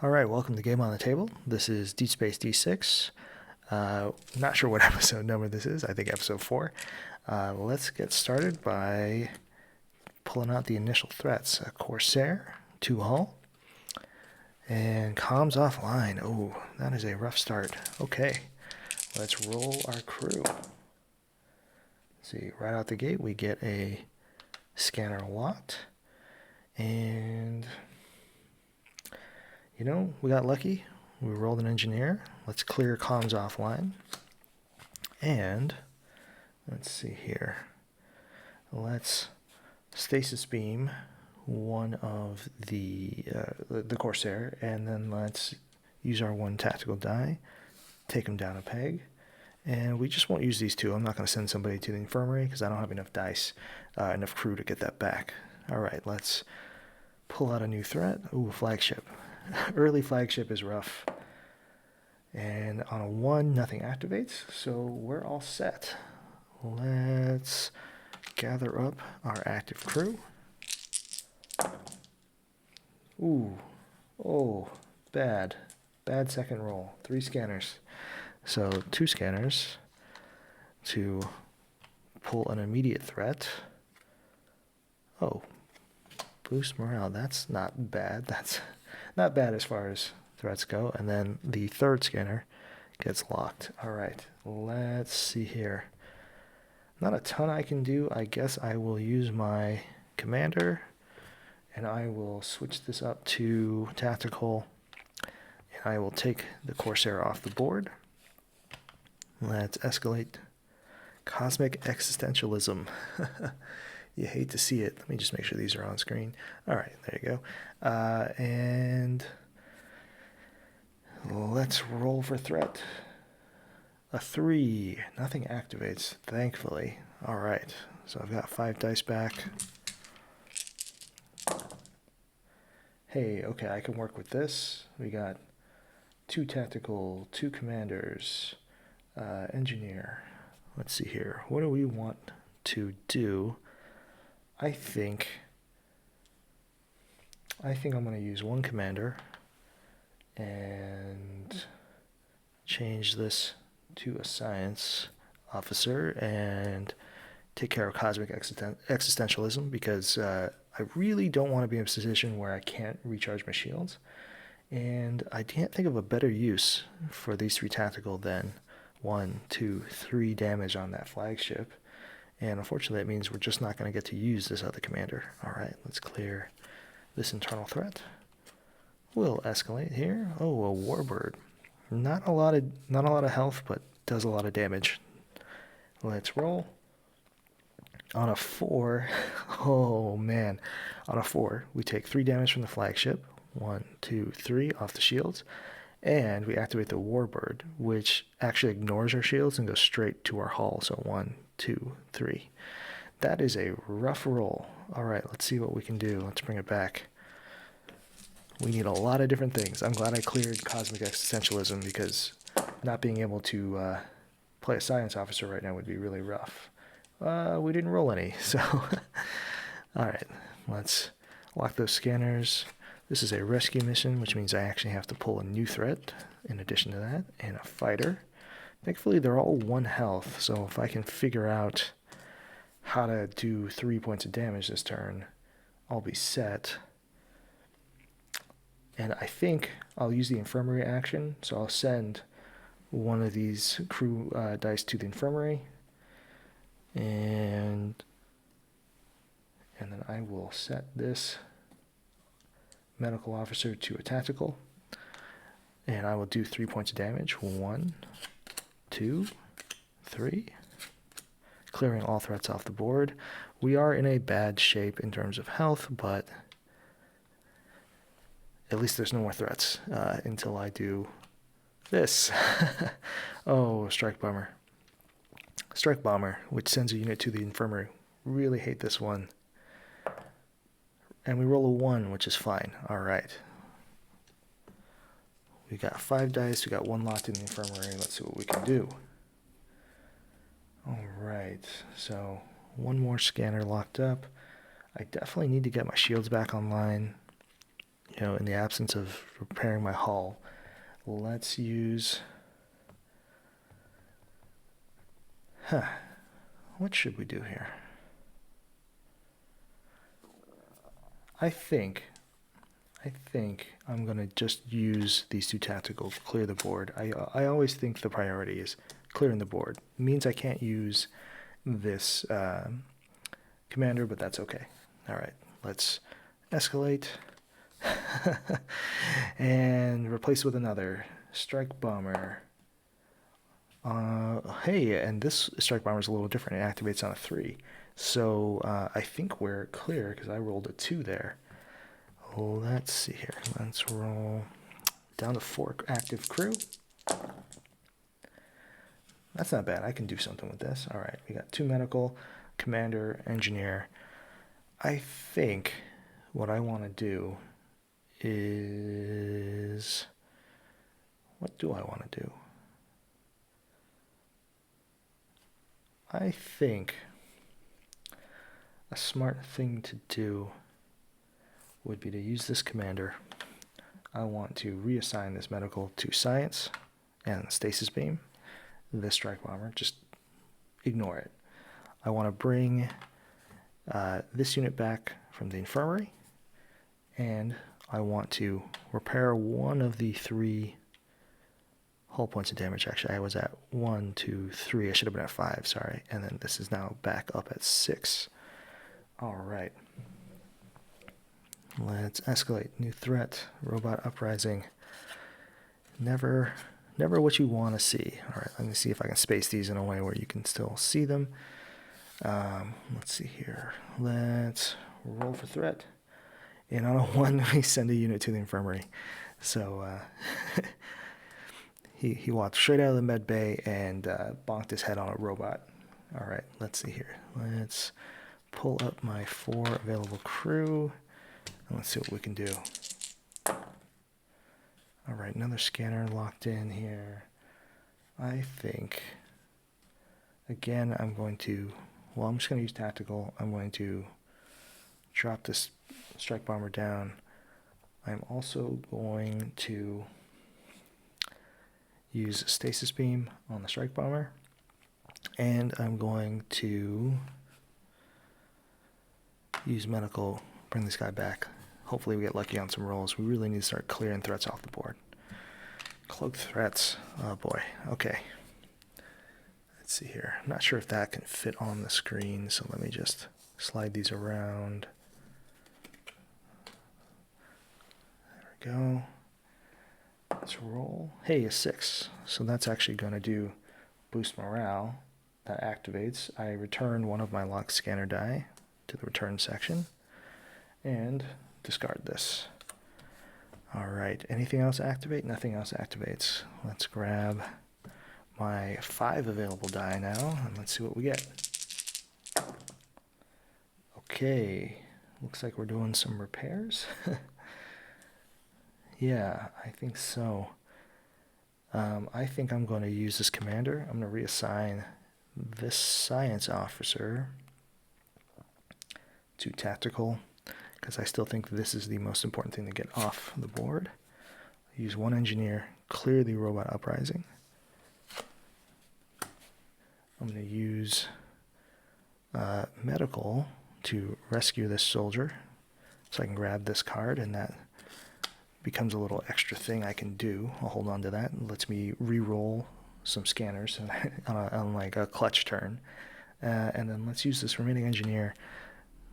Alright, welcome to Game on the Table. This is D-6. Not sure what episode number this is. I think episode 4. Let's get started by pulling out the initial threats. A Corsair, 2 hull, and comms offline. Oh, that is a rough start. Okay, let's roll our crew. Let's see, right out the gate we get a scanner locked, and you know, we got lucky. We rolled an engineer. Let's clear comms offline. And let's see here. Let's stasis beam one of the Corsair, and then let's use our one tactical die, take him down a peg, and we just won't use these two. I'm not going to send somebody to the infirmary because I don't have enough dice, enough crew to get that back. All right, let's pull out a new threat. Ooh, flagship. Early flagship is rough. And on a 1, nothing activates, so we're all set. Let's gather up our active crew. Ooh, oh, bad. Bad second roll. 3 scanners. So 2 scanners to pull an immediate threat. Oh, boost morale. That's not bad. That's not bad as far as threats go. And then the third scanner gets locked. All right, let's see here. Not a ton I can do. I guess I will use my commander, and I will switch this up to tactical, and I will take the Corsair off the board. Let's escalate cosmic existentialism. You hate to see it. Let me just make sure these are on screen. All right, there you go. And let's roll for threat. A 3. Nothing activates, thankfully. All right, so I've got 5 dice back. Hey, okay, I can work with this. We got 2 tactical, 2 commanders, engineer. Let's see here. What do we want to do? I think I'm going to use 1 commander and change this to a science officer and take care of cosmic existentialism, because I really don't want to be in a position where I can't recharge my shields. And I can't think of a better use for these 3 tactical than 1, 2, 3 damage on that flagship. And unfortunately, that means we're just not going to get to use this other commander. All right, let's clear this internal threat. We'll escalate here. Oh, a warbird. Not a lot of health, but does a lot of damage. Let's roll. On a 4, oh man, on a 4, we take 3 damage from the flagship. 1, 2, 3 off the shields. And we activate the warbird, which actually ignores our shields and goes straight to our hull. So 1, 2, 3. That is a rough roll. All right, let's see what we can do. Let's bring it back. We need a lot of different things. I'm glad I cleared cosmic existentialism, because not being able to play a science officer right now would be really rough. We didn't roll any, so all right, let's lock those scanners. This is a rescue mission, which means I actually have to pull a new threat in addition to that, and a fighter. Thankfully, they're all 1 health, so if I can figure out how to do 3 points of damage this turn, I'll be set. And I think I'll use the infirmary action, so I'll send one of these crew dice to the infirmary, and then I will set this medical officer to a tactical, and I will do 3 points of damage. 1, 2, 3. Clearing all threats off the board. We are in a bad shape in terms of health, but at least there's no more threats until I do this. Oh, strike bomber. Strike bomber, which sends a unit to the infirmary. Really hate this one. And we roll a 1, which is fine. All right. We got 5 dice. We got 1 locked in the infirmary. Let's see what we can do. All right. So 1 more scanner locked up. I definitely need to get my shields back online. in the absence of repairing my hull, let's use... What should we do here? I think I'm going to just use these two tacticals, clear the board. I always think the priority is clearing the board. It means I can't use this commander, but that's okay. All right, let's escalate and replace with another strike bomber. Hey, and this strike bomber is a little different. It activates on a 3. So I think we're clear because I rolled a 2 there. Let's see here. Let's roll down to 4 active crew. That's not bad. I can do something with this. All right, we got 2 medical, commander, engineer. I think what I want to do is... What do I want to do? I think a smart thing to do would be to use this commander. I want to reassign this medical to science and stasis beam. This strike bomber, just ignore it. I want to bring this unit back from the infirmary, and I want to repair one of the 3 hull points of damage. Actually, I was at 1, 2, 3. I should have been at 5, sorry. And then this is now back up at 6. All right. Let's escalate. New threat. Robot uprising. Never what you want to see. All right, let me see if I can space these in a way where you can still see them. Let's see here. Let's roll for threat. And on a 1, we send a unit to the infirmary. So he walked straight out of the med bay and bonked his head on a robot. All right, let's see here. Let's pull up my 4 available crew. And let's see what we can do. All right, another scanner locked in here. I think, again, I'm going to, well, I'm just going to use tactical. I'm going to drop this strike bomber down. I'm also going to use stasis beam on the strike bomber. And I'm going to use medical, bring this guy back. Hopefully we get lucky on some rolls. We really need to start clearing threats off the board. Cloaked threats. Oh boy. Okay. Let's see here. I'm not sure if that can fit on the screen, so let me just slide these around. There we go. Let's roll. Hey, a 6. So that's actually going to do boost morale. That activates. I return one of my locked scanner die to the return section. And discard this. All right, anything else activate? Nothing else activates. Let's grab my 5 available die now, and let's see what we get. Okay, looks like we're doing some repairs. Yeah, I think so. I think I'm going to use this commander. I'm going to reassign this science officer to tactical, because I still think this is the most important thing to get off the board. Use 1 engineer, clear the robot uprising. I'm going to use medical to rescue this soldier. So I can grab this card, and that becomes a little extra thing I can do. I'll hold on to that. It lets me re-roll some scanners on like a clutch turn. And then let's use this remaining engineer.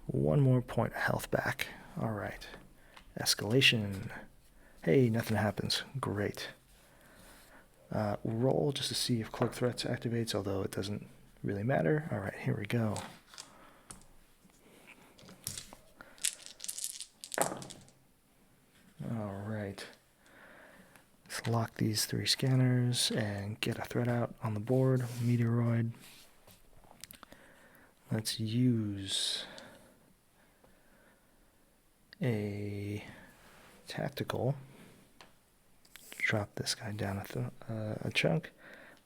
1 more point of health back. All right. Escalation. Hey, nothing happens. Great. Roll just to see if cloak threats activates, although it doesn't really matter. All right, here we go. All right. Let's lock these 3 scanners and get a threat out on the board. Meteoroid. Let's use a tactical. Drop this guy down a chunk.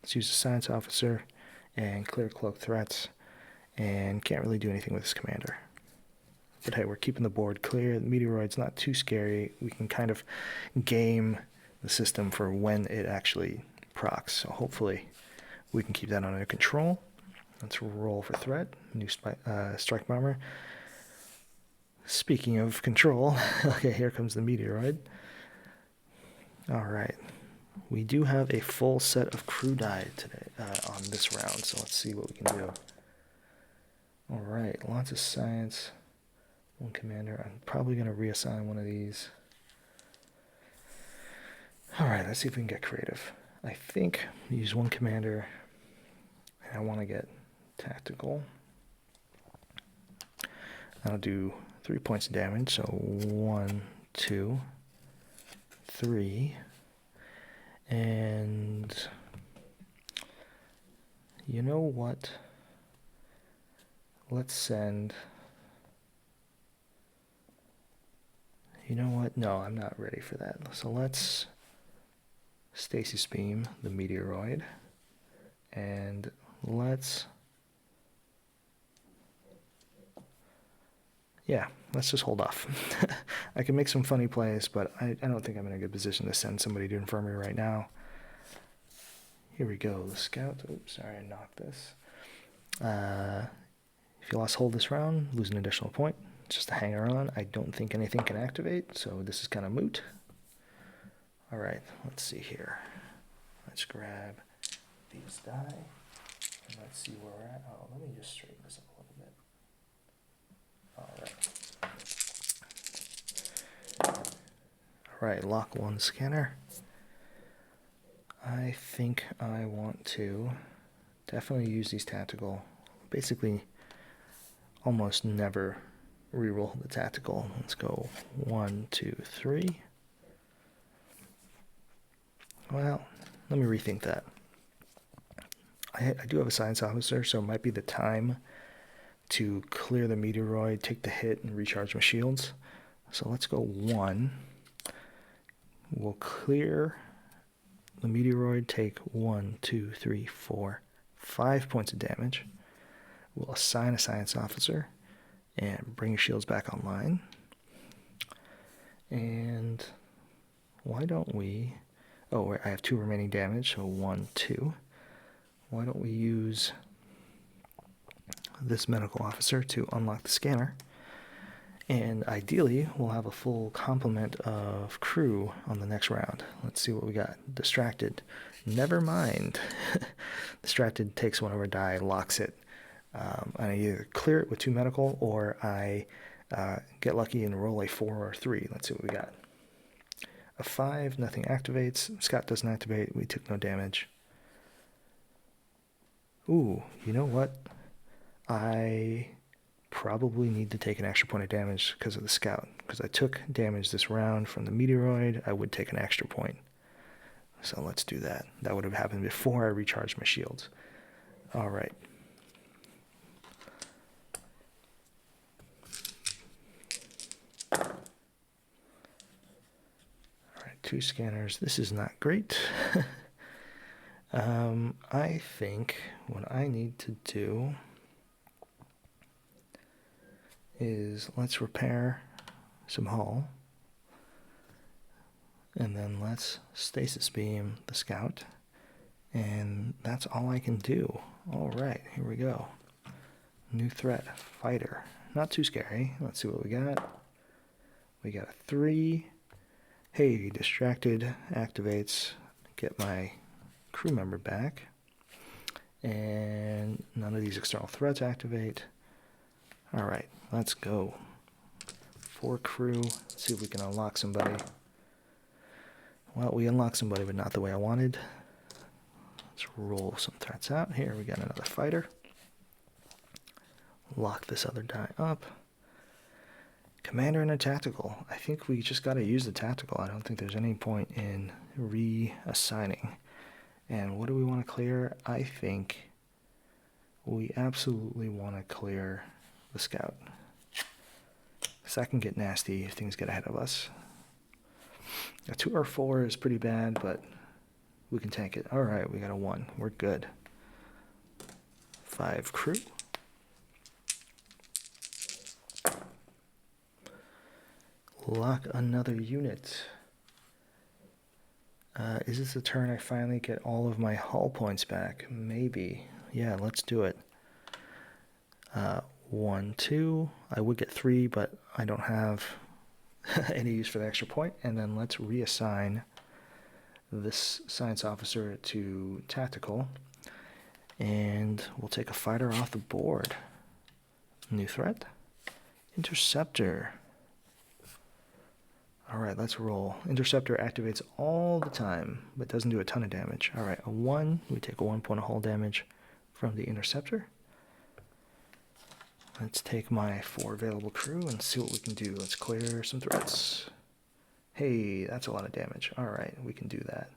Let's use a science officer and clear cloak threats, and can't really do anything with this commander. But hey, we're keeping the board clear. The meteoroid's not too scary. We can kind of game the system for when it actually procs. So hopefully we can keep that under control. Let's roll for threat. New strike bomber. Speaking of control, okay, here comes the meteoroid. All right. We do have a full set of crew die today on this round, so let's see what we can do. All right, lots of science. One commander. I'm probably going to reassign one of these. All right, let's see if we can get creative. I think use one commander, and I want to get tactical. I'll do 3 points of damage, so 1, 2, 3. And you know what? Let's send... You know what? No, I'm not ready for that. So let's stasis beam the meteoroid. And let's... Yeah, let's just hold off. I can make some funny plays, but I don't think I'm in a good position to send somebody to infirmary right now. Here we go, the scout. Oops, sorry, I knocked this. If you lost hold this round, lose an additional point. Just a hanger on. I don't think anything can activate, so this is kind of moot. All right, let's see here. Let's grab these die, and let's see where we're at. Oh, let me just straighten this up a little bit. All right, lock one scanner. I think I want to definitely use these tactical. Basically, almost never reroll the tactical. Let's go 1, 2, 3. Well, let me rethink that. I do have a science officer, so it might be the time to clear the meteoroid, take the hit, and recharge my shields. So let's go 1. We'll clear the meteoroid, take 1, 2, 3, 4, 5 points of damage. We'll assign a science officer and bring your shields back online. And why don't we... Oh, I have 2 remaining damage, so 1, 2. Why don't we use this medical officer to unlock the scanner? And ideally, we'll have a full complement of crew on the next round. Let's see what we got. Distracted. Never mind. Distracted takes one of our die, locks it. And I either clear it with 2 medical, or I get lucky and roll a 4 or 3. Let's see what we got. A 5, nothing activates. Scott doesn't activate. We took no damage. Ooh, you know what? I probably need to take an extra point of damage because of the scout. Because I took damage this round from the meteoroid, I would take an extra point. So let's do that. That would have happened before I recharged my shields. All right. All right, 2 scanners. This is not great. I think what I need to do is let's repair some hull, and then let's stasis beam the scout, and that's all I can do. All right, here we go. New threat, fighter. Not too scary. Let's see what we got. We got a 3. Hey, distracted activates. Get my crew member back, and none of these external threats activate. All right, let's go. 4 crew. Let's see if we can unlock somebody. Well, we unlocked somebody, but not the way I wanted. Let's roll some threats out. Here we got another fighter. Lock this other die up. Commander and a tactical. I think we just got to use the tactical. I don't think there's any point in reassigning. And what do we want to clear? I think we absolutely want to clear the scout. Because that can get nasty if things get ahead of us. A 2 or 4 is pretty bad, but we can tank it. All right, we got a 1. We're good. 5 crew. lock another unit. Is this the turn I finally get all of my hull points back? Maybe. Yeah, let's do it. 1, 2. I would get 3, but I don't have any use for the extra point. And then let's reassign this science officer to tactical. And we'll take a fighter off the board. New threat. Interceptor. Alright, let's roll. Interceptor activates all the time, but doesn't do a ton of damage. Alright, a 1. We take a 1 point of hull damage from the interceptor. Let's take my 4 available crew and see what we can do. Let's clear some threats. Hey, that's a lot of damage. Alright, we can do that.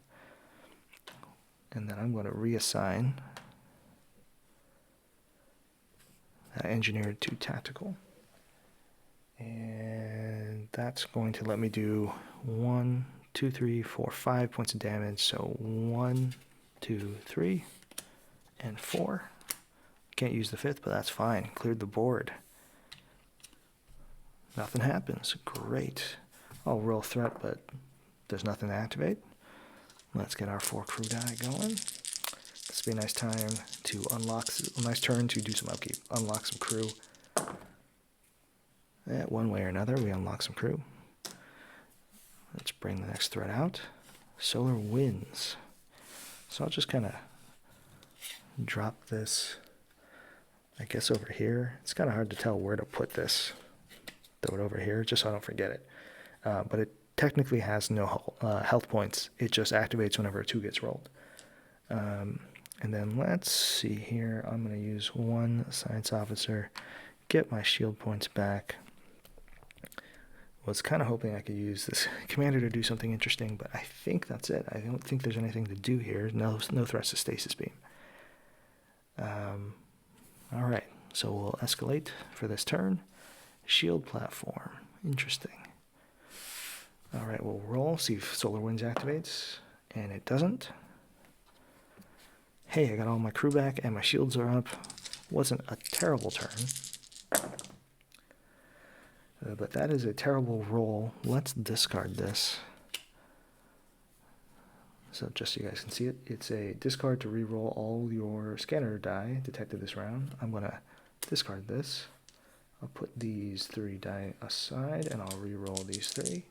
And then I'm going to reassign that engineer to tactical. And that's going to let me do 1, 2, 3, 4, 5 points of damage. So 1, 2, 3, and 4. Can't use the 5th, but that's fine. Cleared the board. Nothing happens. Great. I'll roll threat, but there's nothing to activate. Let's get our 4 crew die going. This will be a nice time to unlock, a nice turn to do some upkeep. Unlock some crew. Yeah, one way or another, we unlock some crew. Let's bring the next threat out. Solar winds. So I'll just kind of drop this, I guess, over here. It's kind of hard to tell where to put this. Throw it over here, just so I don't forget it. But it technically has no health points. It just activates whenever a 2 gets rolled. And then let's see here. I'm going to use 1 science officer, get my shield points back. Was kind of hoping I could use this commander to do something interesting, but I think that's it. I don't think there's anything to do here. No threats to stasis beam. All right, so we'll escalate for this turn. Shield platform. Interesting. All right, we'll roll, see if Solar Winds activates, and it doesn't. Hey, I got all my crew back, and my shields are up. Wasn't a terrible turn. But that is a terrible roll. Let's discard this. So just so you guys can see it, it's a discard to reroll all your scanner die detected this round. I'm going to discard this. I'll put these 3 die aside, and I'll reroll these 3.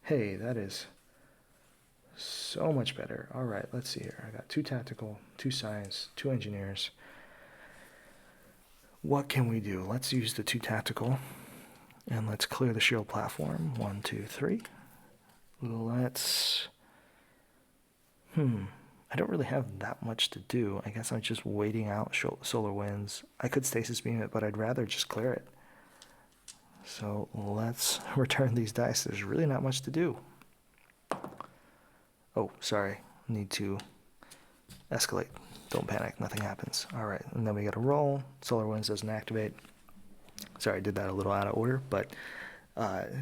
Hey, that is so much better. All right, let's see here. I got 2 tactical, 2 science, 2 engineers. What can we do? Let's use the 2 tactical. And let's clear the shield platform. 1, 2, 3. Let's... I don't really have that much to do. I guess I'm just waiting out solar winds. I could stasis beam it, but I'd rather just clear it. So let's return these dice. There's really not much to do. Oh, sorry. Need to escalate. Don't panic. Nothing happens. All right. And then we got to roll. Solar winds doesn't activate. Sorry, I did that a little out of order, but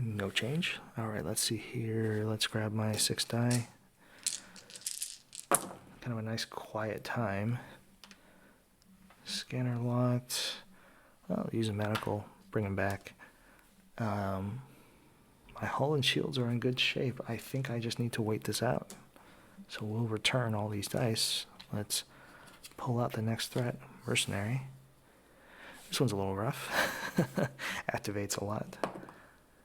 no change. All right, let's see here. Let's grab my 6 die. Kind of a nice quiet time. Scanner locked. I'll use a medical. Bring him back. My hull and shields are in good shape. I think I just need to wait this out. So we'll return all these dice. Let's pull out the next threat. Mercenary. This one's a little rough. Activates a lot.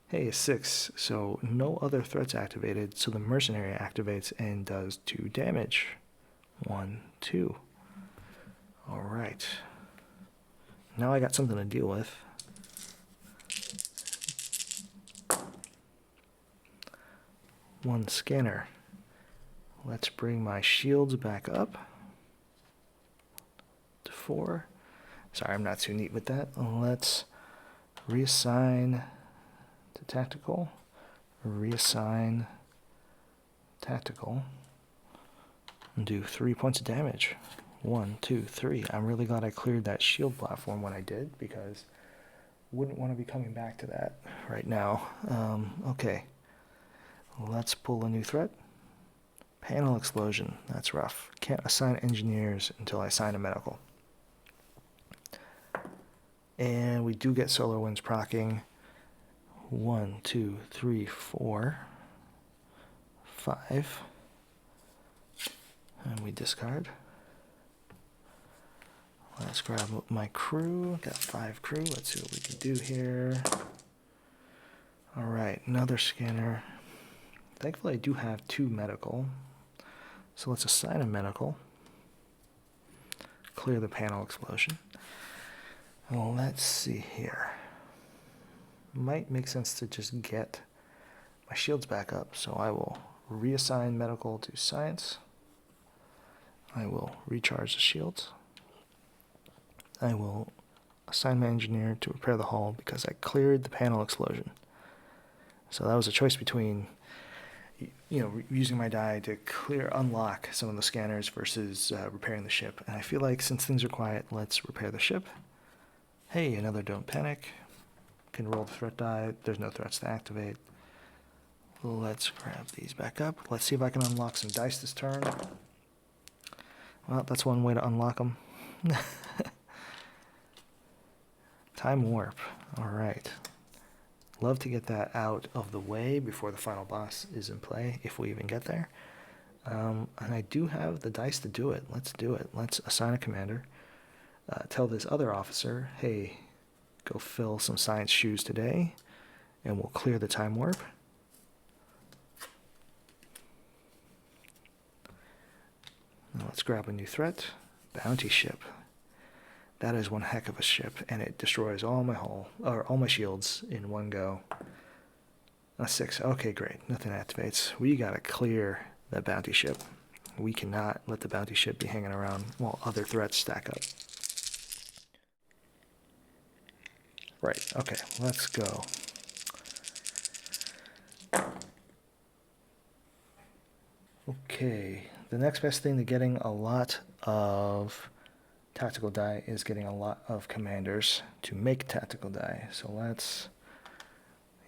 Hey, a 6. So no other threats activated. So the mercenary activates and does 2 damage. 1, 2. All right. Now I got something to deal with. One scanner. Let's bring my shields back up to 4. Sorry, I'm not too neat with that. Let's reassign to tactical. Reassign tactical. And do 3 points of damage. 1, 2, 3. I'm really glad I cleared that shield platform when I did, because wouldn't want to be coming back to that right now. Okay. Let's pull a new threat. Panel explosion. That's rough. Can't assign engineers until I assign a medical. And we do get solar winds proccing. 1, 2, 3, 4, 5. And we discard. Let's grab my crew. Got 5 crew. Let's see what we can do here. Alright, another scanner. Thankfully I do have 2 medical. So let's assign a medical. Clear the panel explosion. Well, let's see here. Might make sense to just get my shields back up. So I will reassign medical to science. I will recharge the shields. I will assign my engineer to repair the hull because I cleared the panel explosion. So that was a choice between, using my die to unlock some of the scanners versus repairing the ship. And I feel like since things are quiet, let's repair the ship. Hey, another don't panic. Can roll the threat die. There's no threats to activate. Let's grab these back up. Let's see if I can unlock some dice this turn. Well, that's one way to unlock them. Time warp. Alright. Love to get that out of the way before the final boss is in play, if we even get there. And I do have the dice to do it. Let's do it. Let's assign a commander. Tell this other officer, hey, go fill some science shoes today, and we'll clear the time warp. Now let's grab a new threat. Bounty ship. That is one heck of a ship, and it destroys all my shields in one go. A 6. Okay, great. Nothing activates. We gotta clear that bounty ship. We cannot let the bounty ship be hanging around while other threats stack up. Right. Okay. Let's go. Okay. The next best thing to getting a lot of tactical die is getting a lot of commanders to make tactical die. So let's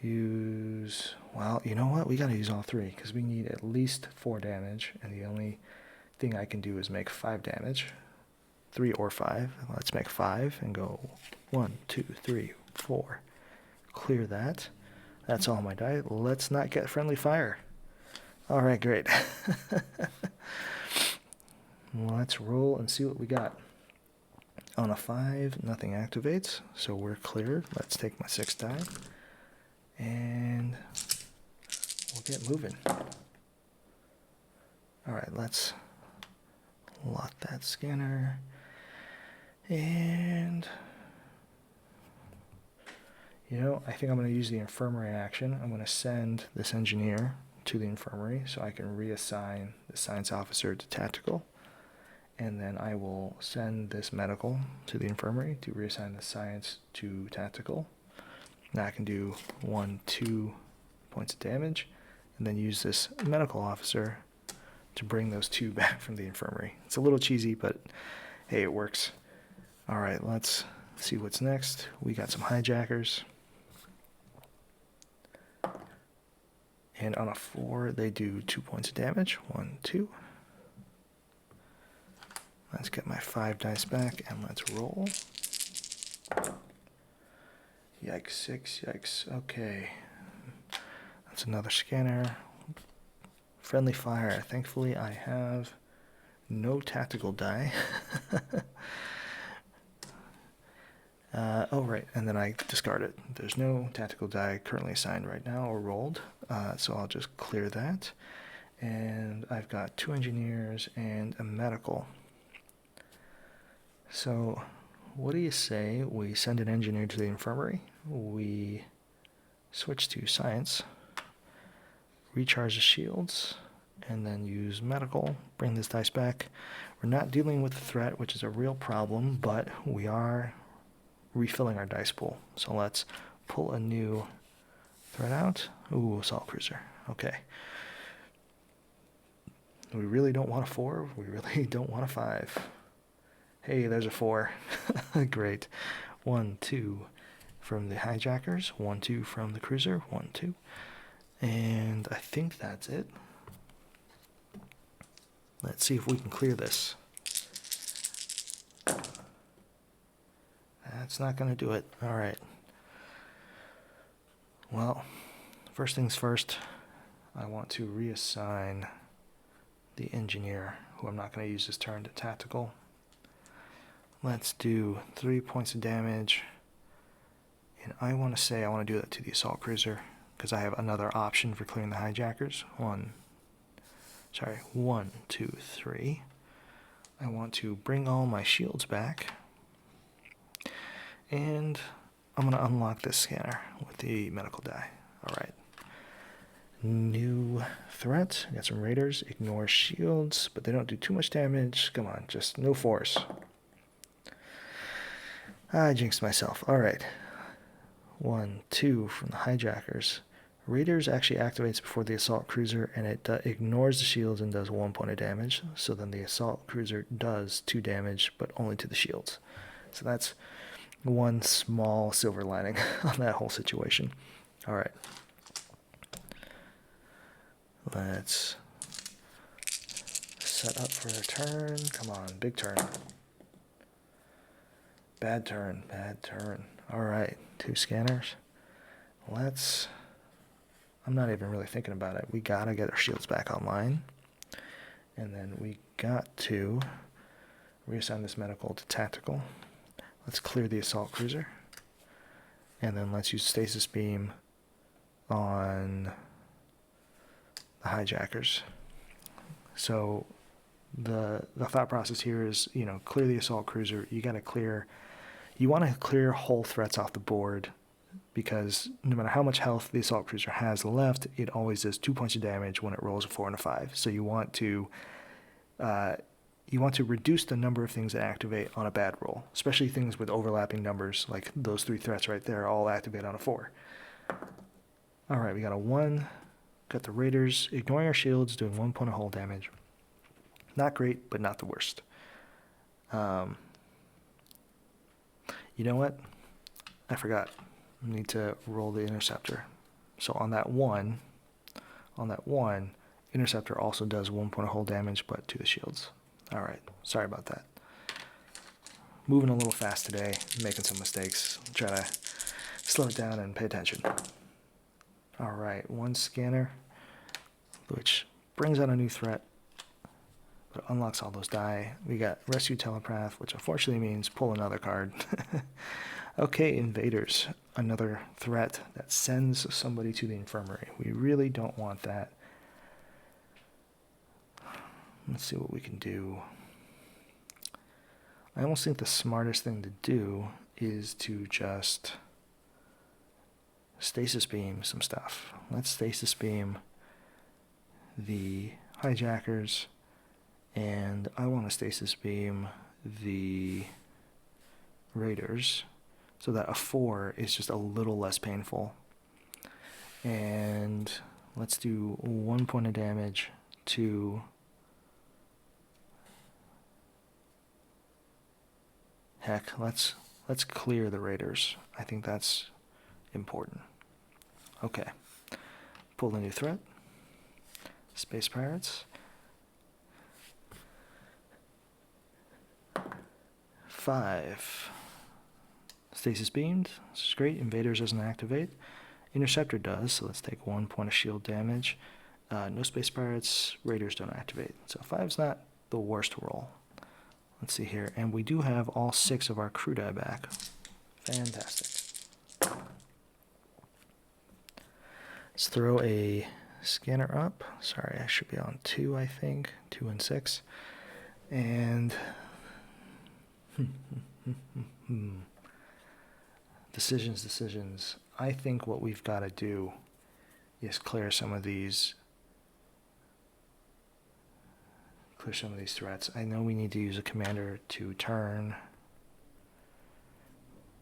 use, well, you know what? We gotta use all 3 because we need at least 4 damage, and the only thing I can do is make 5 damage. 3 or 5. Let's make 5 and go 1, 2, 3, 4. Clear that. That's all my die. Let's not get friendly fire. Alright, great. Let's roll and see what we got. On a 5, nothing activates, so we're cleared. Let's take my 6 die, and we'll get moving. Alright, let's lock that scanner, and I think I'm going to use the infirmary action. I'm going to send this engineer to the infirmary so I can reassign the science officer to tactical. And then I will send this medical to the infirmary to reassign the science to tactical. Now I can do 1, 2 points of damage, and then use this medical officer to bring those 2 back from the infirmary. It's a little cheesy, but hey, it works. Alright, let's see what's next. We got some hijackers. And on a 4, they do 2 points of damage. 1, 2. Let's get my 5 dice back and let's roll. Yikes, 6, yikes. Okay. That's another scanner. Friendly fire. Thankfully, I have no tactical die. Oh, right, and then I discard it. There's no tactical die currently assigned right now or rolled, so I'll just clear that. And I've got 2 engineers and a medical. So, what do you say we send an engineer to the infirmary, we switch to science, recharge the shields, and then use medical, bring this dice back. We're not dealing with the threat, which is a real problem, but we are refilling our dice pool. So let's pull a new threat out. Ooh, assault cruiser. Okay. We really don't want a 4. We really don't want a 5. Hey, there's a 4. Great. 1, 2 from the hijackers. 1, 2 from the cruiser. 1, 2. And I think that's it. Let's see if we can clear this. That's not going to do it. All right. Well, first things first, I want to reassign the engineer, who I'm not going to use this turn, to tactical. Let's do 3 points of damage. And I want to say I want to do that to the assault cruiser, because I have another option for clearing the hijackers. 1, 2, 3. I want to bring all my shields back. And I'm going to unlock this scanner with the medical die. Alright. New threat. Got some raiders. Ignore shields, but they don't do too much damage. Come on, just no force. I jinxed myself. Alright. 1, 2 from the hijackers. Raiders actually activates before the assault cruiser, and it ignores the shields and does 1 point of damage. So then the assault cruiser does 2 damage, but only to the shields. So that's one small silver lining on that whole situation. Alright. Let's set up for a turn. Come on, big turn. Bad turn, bad turn. Alright, 2 scanners. I'm not even really thinking about it. We gotta get our shields back online. And then we got to reassign this medical to tactical. Let's clear the assault cruiser. And then let's use stasis beam on the hijackers. So the thought process here is, clear the assault cruiser. You want to clear whole threats off the board, because no matter how much health the assault cruiser has left, it always does 2 points of damage when it rolls a 4 and a 5. So you want to reduce the number of things that activate on a bad roll, especially things with overlapping numbers, like those 3 threats right there all activate on a 4. Alright, we got a 1. Got the raiders ignoring our shields, doing 1 point of hull damage. Not great, but not the worst. You know what? I forgot. I need to roll the interceptor. So on that one, interceptor also does 1 point of hull damage, but to the shields. Alright, sorry about that. Moving a little fast today, making some mistakes. Try to slow it down and pay attention. Alright, 1 scanner, which brings out a new threat, but unlocks all those die. We got Rescue Telepath, which unfortunately means pull another card. Okay, Invaders, another threat that sends somebody to the infirmary. We really don't want that. Let's see what we can do. I almost think the smartest thing to do is to just stasis beam some stuff. Let's stasis beam the hijackers, and I want to stasis beam the raiders, so that a 4 is just a little less painful. And let's do 1 point of damage to... Heck, let's clear the raiders. I think that's important. Okay. Pull a new threat. Space Pirates. 5. Stasis beamed. This is great. Invaders doesn't activate. Interceptor does, so let's take 1 point of shield damage. No Space Pirates. Raiders don't activate. So 5's not the worst roll. Let's see here. And we do have all 6 of our crew die back. Fantastic. Let's throw a scanner up. Sorry, I should be on 2, I think. 2 and 6. And... Decisions. I think what we've got to do is clear some of these threats. I know we need to use a commander to turn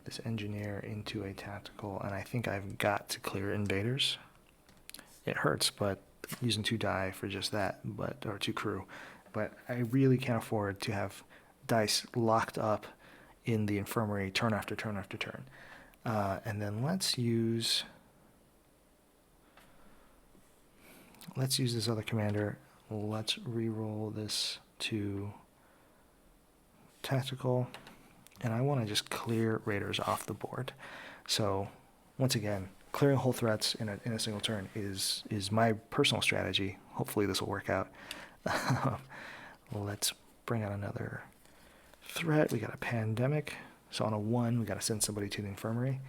this engineer into a tactical, and I think I've got to clear invaders. It hurts, but using 2 die for just that, or 2 crew. But I really can't afford to have dice locked up in the infirmary turn after turn after turn. And then let's use this other commander. Let's re-roll this to tactical, and I want to just clear raiders off the board. So once again, clearing whole threats in a single turn is my personal strategy. Hopefully this will work out. Let's bring out another threat. We got a pandemic. So on a 1, we got to send somebody to the infirmary.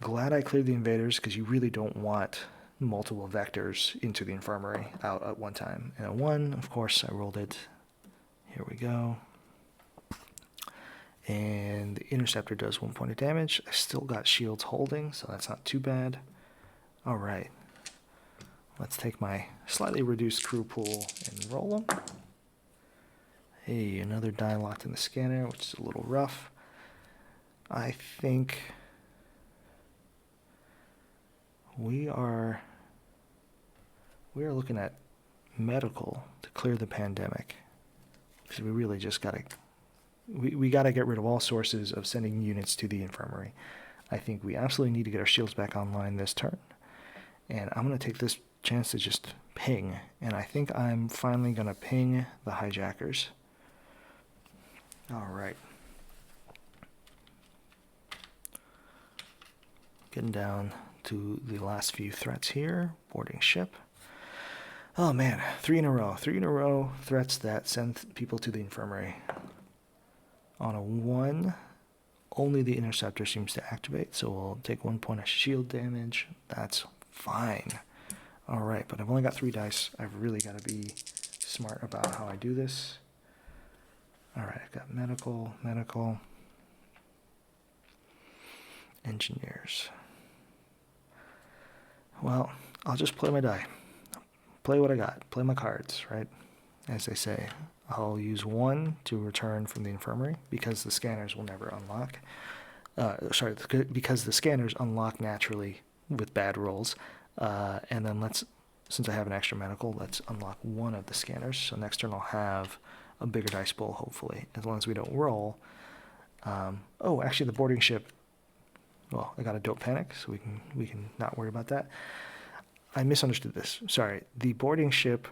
Glad I cleared the invaders, because you really don't want multiple vectors into the infirmary out at one time. And a 1, of course, I rolled it. Here we go. And the interceptor does 1 point of damage. I still got shields holding, so that's not too bad. All right. Let's take my slightly reduced crew pool and roll them. Hey, another die locked in the scanner, which is a little rough. I think we are looking at medical to clear the pandemic. Because we really just got to... We got to get rid of all sources of sending units to the infirmary. I think we absolutely need to get our shields back online this turn. And I'm going to take this chance to just ping. And I think I'm finally going to ping the hijackers. All right. Getting down to the last few threats here. Boarding ship. Oh man, 3 in a row. 3 in a row threats that send people to the infirmary. On a 1, only the interceptor seems to activate, so we'll take 1 point of shield damage. That's fine. Alright, but I've only got 3 dice. I've really got to be smart about how I do this. Alright, I've got medical, engineers. Well, I'll just play my die. Play what I got. Play my cards, right? As they say. I'll use 1 to return from the infirmary because the scanners will never unlock. Because the scanners unlock naturally with bad rolls. And then since I have an extra medical, let's unlock 1 of the scanners. So next turn I'll have a bigger dice pool, hopefully, as long as we don't roll. Oh, actually the boarding ship, well, I got a dope panic, so we can not worry about that. I misunderstood this. Sorry. The boarding ship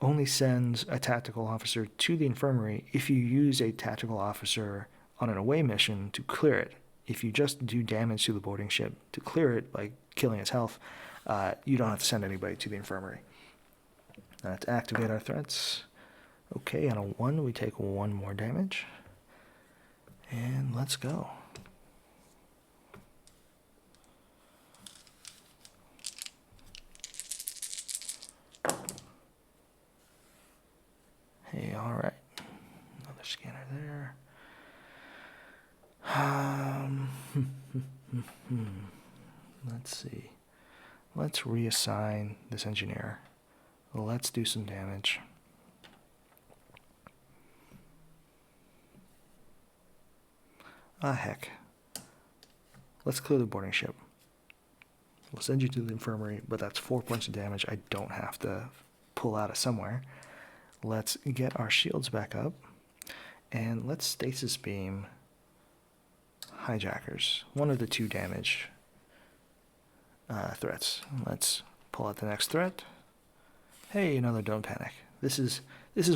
only sends a tactical officer to the infirmary if you use a tactical officer on an away mission to clear it. If you just do damage to the boarding ship to clear it by killing its health, you don't have to send anybody to the infirmary. Let's activate our threats. Okay, on a 1, we take 1 more damage. And let's go. Hey, alright. Another scanner there. Let's see. Let's reassign this engineer. Let's do some damage. Ah, heck. Let's clear the boarding ship. We'll send you to the infirmary, but that's 4 points of damage I don't have to pull out of somewhere. Let's get our shields back up, and let's stasis beam hijackers. 1 of the 2 damage threats. Let's pull out the next threat. Hey, another don't panic. This is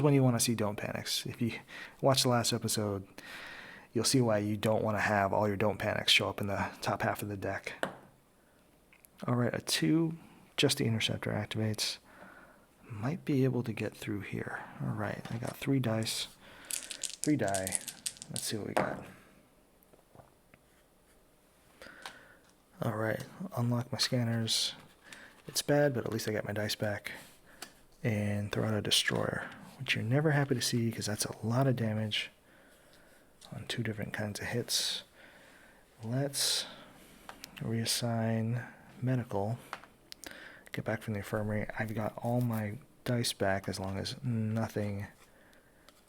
when you want to see don't panics. If you watch the last episode, you'll see why you don't want to have all your don't panics show up in the top half of the deck. Alright, a 2, just the interceptor activates. Might be able to get through here. Alright, I got 3 dice. 3 die. Let's see what we got. Alright, unlock my scanners. It's bad, but at least I got my dice back. And throw out a destroyer, which you're never happy to see because that's a lot of damage on 2 different kinds of hits. Let's reassign medical. Get back from the infirmary. I've got all my dice back as long as nothing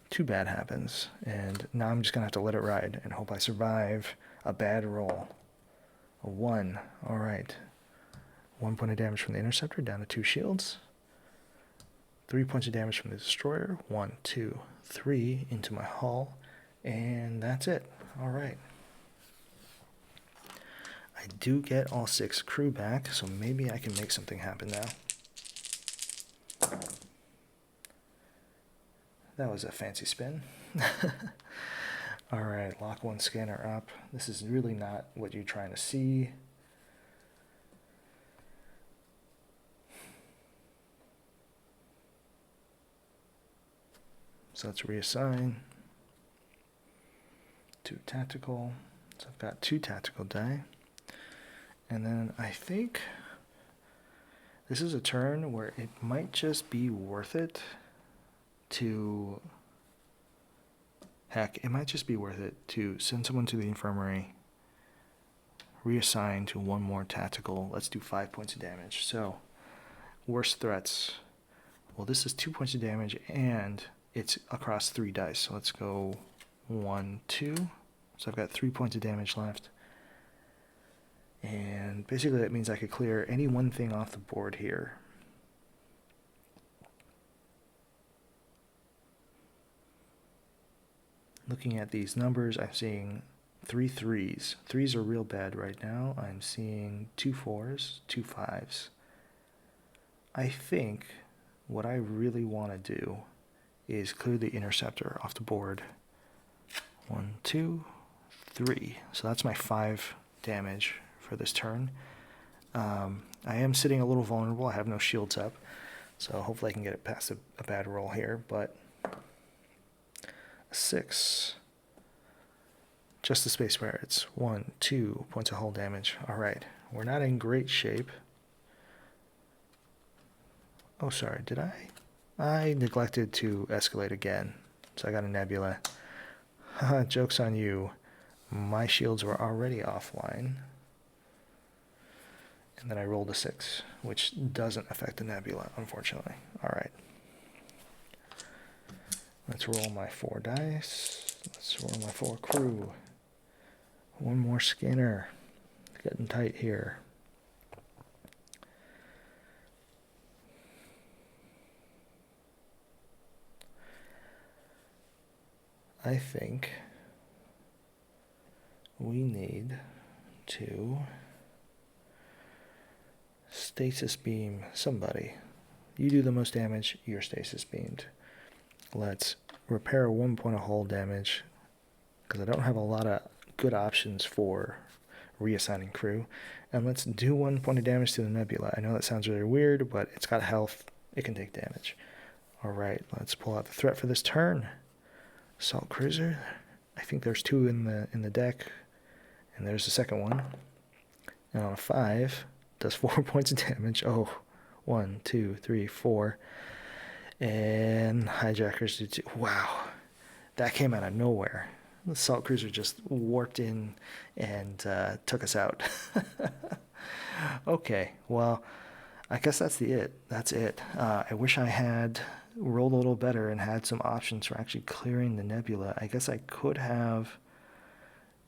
too bad happens. And now I'm just going to have to let it ride and hope I survive a bad roll. A 1. Alright. 1 point of damage from the interceptor, down to 2 shields. 3 points of damage from the destroyer. 1, 2, 3 into my hull. And that's it. Alright. I do get all 6 crew back, so maybe I can make something happen now. That was a fancy spin. Alright, lock 1 scanner up. This is really not what you're trying to see. So let's reassign to tactical. So I've got 2 tactical die. And then I think this is a turn where it might just be worth it to... Heck, it might just be worth it to send someone to the infirmary, reassign to 1 more tactical. Let's do 5 points of damage. So, worst threats. Well, this is 2 points of damage, and it's across 3 dice. So let's go 1, 2. So I've got 3 points of damage left. And basically that means I could clear any one thing off the board here. Looking at these numbers, I'm seeing 3 3s. 3s are real bad right now. I'm seeing 2 4s, 2 5s. I think what I really want to do is clear the interceptor off the board. 1, 2, 3. So that's my 5 damage for this turn. I am sitting a little vulnerable. I have no shields up, so hopefully I can get it past a bad roll here, but 6. Just the space pirates. 1, 2 points of hull damage. Alright, we're not in great shape. Oh, sorry, did I? I neglected to escalate again, so I got a nebula. Haha, joke's on you. My shields were already offline. And then I rolled a 6, which doesn't affect the nebula, unfortunately. Alright. Let's roll my 4 dice. Let's roll my 4 crew. 1 more scanner. Getting tight here. I think we need to stasis beam somebody. You do the most damage, you're stasis beamed. Let's repair 1 point of hull damage, because I don't have a lot of good options for reassigning crew. And let's do 1 point of damage to the nebula. I know that sounds really weird, but it's got health, it can take damage. Alright, let's pull out the threat for this turn. Assault cruiser. I think there's 2 in the deck, and there's the second one. And on a 5, does 4 points of damage. Oh, 1, 2, 3, 4. And hijackers do 2. Wow, that came out of nowhere. The assault cruiser just warped in and took us out. Okay, well, I guess that's it. I wish I had rolled a little better and had some options for actually clearing the nebula. I guess I could have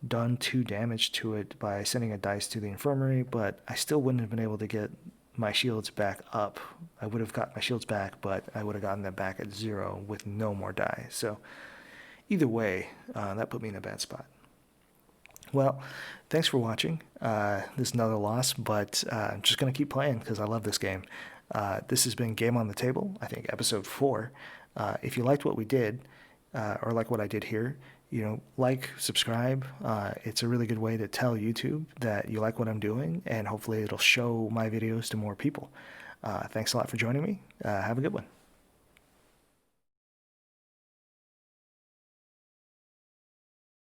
done 2 damage to it by sending a dice to the infirmary, but I still wouldn't have been able to get my shields back up. I would have got my shields back, but I would have gotten them back at 0 with no more die. So either way, that put me in a bad spot. Well, thanks for watching. This is another loss, but I'm just going to keep playing because I love this game. This has been Game on the Table, I think episode 4. If you liked what we did, or like what I did here, like, subscribe. It's a really good way to tell YouTube that you like what I'm doing, and hopefully it'll show my videos to more people. Thanks a lot for joining me. Have a good one.